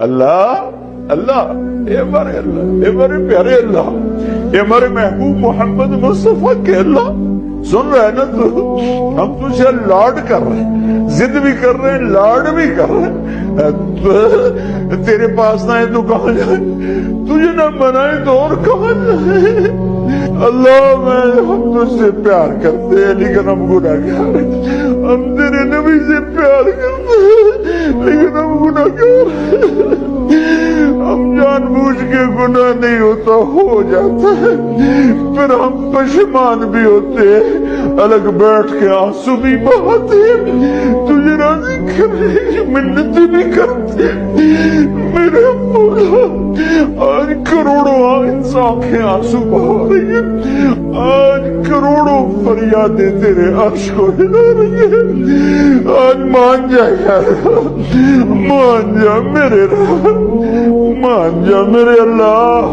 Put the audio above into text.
اللہ اللہ، اے ہمارے اللہ، اے ہمارے پیارے اللہ، اے ہمارے محبوب محمد مصطفیٰ کے اللہ، سن رہے نا تو؟ ہم تجھے لاڈ کر رہے ہیں، ضد بھی کر رہے ہیں، لاڈ بھی کر رہے ہیں۔ تیرے پاس نہ ہے تو کہاں جائے، تجھے نہ منائے تو اور کہاں جائے۔ اللہ ہم تجھ سے پیار کرتے ہیں لیکن ہم گناہگار ہیں، ہم تیرے نبی سے پیار کرتے ہیں لیکن ہم گناہگار ہیں، ہم جان بوجھ کے گناہ نہیں ہوتا ہو جاتا ہے، پھر ہم پشیمان بھی ہوتے ہیں، الگ بیٹھ کے آنسو بھی بہاتے ہیں، تجھے راضی کرنے کی منتیں بھی کرتے ہیں۔ میرے مولا آج کروڑوں آنکھیں آنسو بہا رہی ہیں، آج کروڑوں فریادیں تیرے عرش کو ہلا رہی ہیں، آج مان جا یار، مان جا میرے رب، مان جا میرے اللہ۔